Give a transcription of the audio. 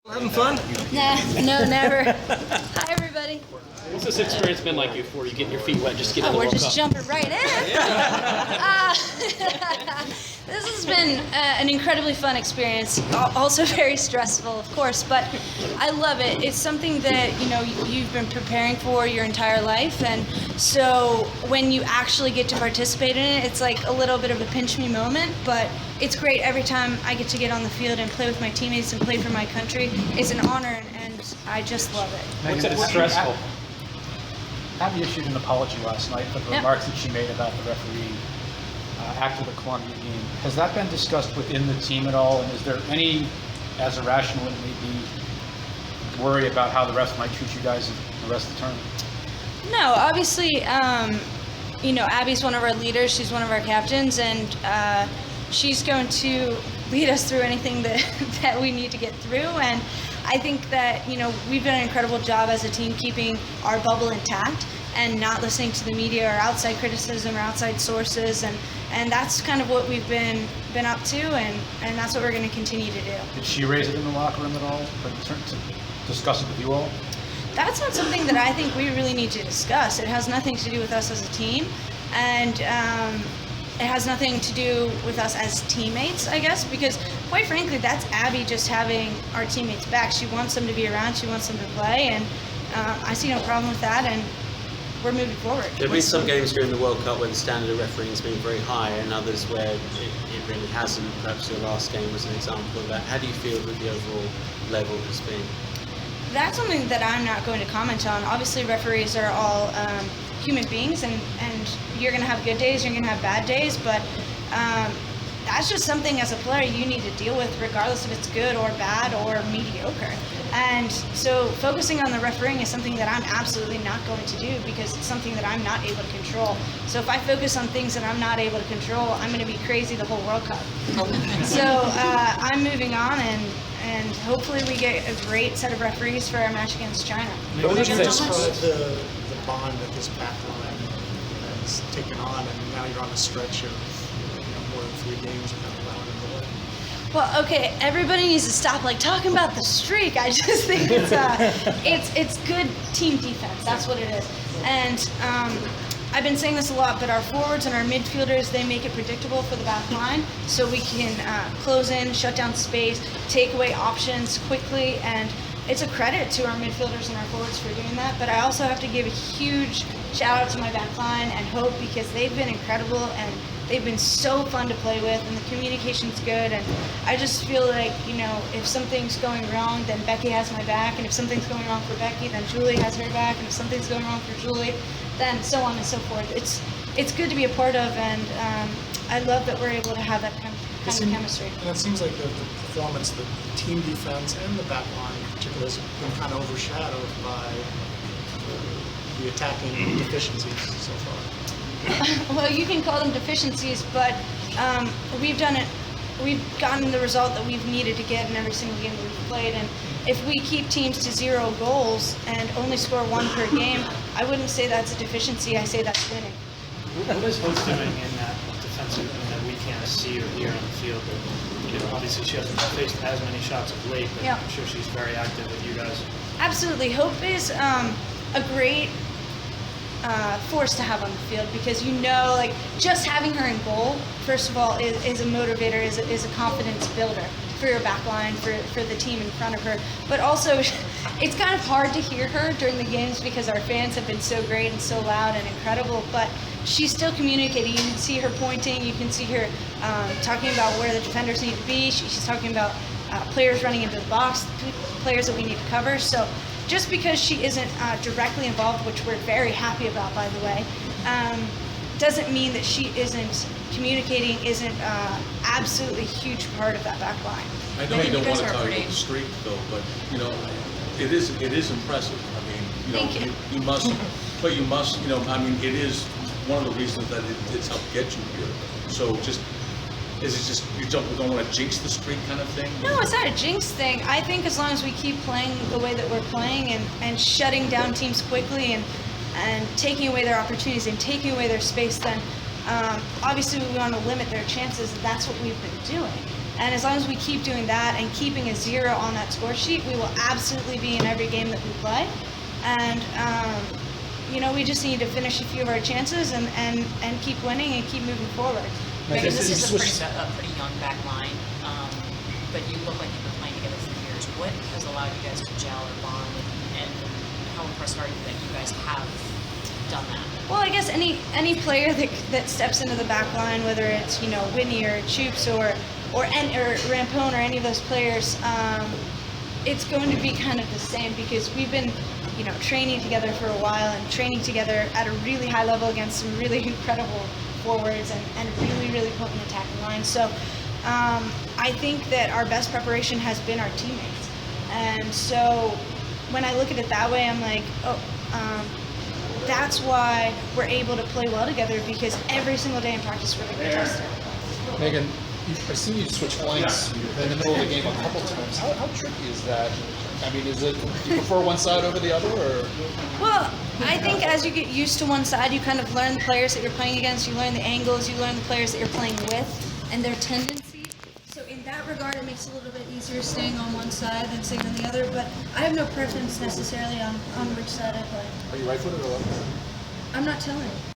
Having fun? Nah, no, never. Hi, everybody. What's this experience been like before you get your feet wet? Just get in the We're World just Cup? jumping right in. This has been an incredibly fun experience. Also very stressful, of course, but I love it. It's something that you've been preparing for your entire life, and so when you actually get to participate in it, it's like a little bit of a pinch me moment. But it's great every time I get to get on the field and play with my teammates and play for my country. It's an honor, and I just love it. What's it stressful? Abby issued an apology last night for the remarks that she made about the referee after the Columbia game. Has that been discussed within the team at all? And is there any, as irrational it may be, worry about how the refs might treat you guys the rest of the tournament? No, obviously, Abby's one of our leaders. She's one of our captains, and she's going to lead us through anything that we need to get through. And I think that, we've done an incredible job as a team keeping our bubble intact and not listening to the media or outside criticism or outside sources. And that's kind of what we've been up to, and that's what we're going to continue to do. Did she raise it in the locker room at all, or to discuss it with you all? That's not something that I think we really need to discuss. It has nothing to do with us as a team, and it has nothing to do with us as teammates, I guess, because quite frankly, that's Abby just having our teammates back. She wants them to be around, she wants them to play, and I see no problem with that, and we're moving forward. There have been some games during the World Cup where the standard of refereeing has been very high, and others where it really hasn't. Perhaps your last game was an example of that. How do you feel that the overall level has been? That's something that I'm not going to comment on. Obviously, referees are all human beings, and you're going to have good days, you're going to have bad days, but that's just something as a player you need to deal with regardless if it's good or bad or mediocre. And so focusing on the refereeing is something that I'm absolutely not going to do because it's something that I'm not able to control. So if I focus on things that I'm not able to control, I'm going to be crazy the whole World Cup. So I'm moving on, and hopefully we get a great set of referees for our match against China. What would you say? Describe the bond that this back line has taken on, and now you're on a stretch of more than 3 games without allowing them to win. Well, okay, everybody needs to stop talking about the streak. I just think it's good team defense. That's what it is. And I've been saying this a lot, but our forwards and our midfielders, they make it predictable for the back line, so we can close in, shut down space, take away options quickly, and it's a credit to our midfielders and our forwards for doing that. But I also have to give a huge shout out to my back line and Hope, because they've been incredible and they've been so fun to play with, and the communication's good. And I just feel like, if something's going wrong, then Becky has my back, and if something's going wrong for Becky, then Julie has her back, and if something's going wrong for Julie, then so on and so forth. It's good to be a part of, and I love that we're able to have that kind of chemistry. And it seems like the performance, the team defense and the back line in particular has been kind of overshadowed by the attacking deficiencies so far. Well, you can call them deficiencies, but we've done it. We've gotten the result that we've needed to get in every single game that we've played. And if we keep teams to 0 goals and only score 1 per game, I wouldn't say that's a deficiency. I say that's winning. What is Hope doing in that defensive that we can't see or hear on the field? Obviously she hasn't faced as many shots of late, but I'm sure she's very active with you guys. Absolutely. Hope is a great force to have on the field, because just having her in goal, first of all, is a motivator, is a confidence builder for your back line, for the team in front of her. But also, it's kind of hard to hear her during the games because our fans have been so great and so loud and incredible, but she's still communicating. You can see her pointing, you can see her talking about where the defenders need to be. She's talking about players running into the box, players that we need to cover. So just because she isn't directly involved, which we're very happy about, by the way, doesn't mean that she isn't communicating, isn't absolutely a huge part of that back line. I know you don't want to talk about the streak, though, but it is impressive. I mean, Thank you. You must, but you must, it is one of the reasons that it's helped get you here. So is it just you don't want to jinx the streak kind of thing? No, it's not a jinx thing. I think as long as we keep playing the way that we're playing and shutting down teams quickly and taking away their opportunities and taking away their space, then obviously we want to limit their chances. That's what we've been doing. And as long as we keep doing that and keeping a 0 on that score sheet, we will absolutely be in every game that we play. And, we just need to finish a few of our chances and keep winning and keep moving forward. Megan, this is a pretty young back line, but you look like you've been playing together for years. What has allowed you guys to gel or bond, and how impressed are you that you guys have done that? Well, I guess any player that steps into the back line, whether it's Whitney or Choops or Rampone or any of those players, it's going to be kind of the same because we've been training together for a while and training together at a really high level against some really incredible forwards and really, really potent attacking lines. So I think that our best preparation has been our teammates. And so when I look at it that way, I'm like, that's why we're able to play well together, because every single day in practice we're getting tested. Megan, I've seen you switch flanks in the middle of the game a couple times. How tricky is that? I mean, do you prefer one side over the other, or? Well, I think as you get used to one side, you kind of learn the players that you're playing against, you learn the angles, you learn the players that you're playing with, and their tendency. So in that regard, it makes it a little bit easier staying on one side than staying on the other, but I have no preference necessarily on which side I play. Are you right-footed or left-footed? I'm not telling you.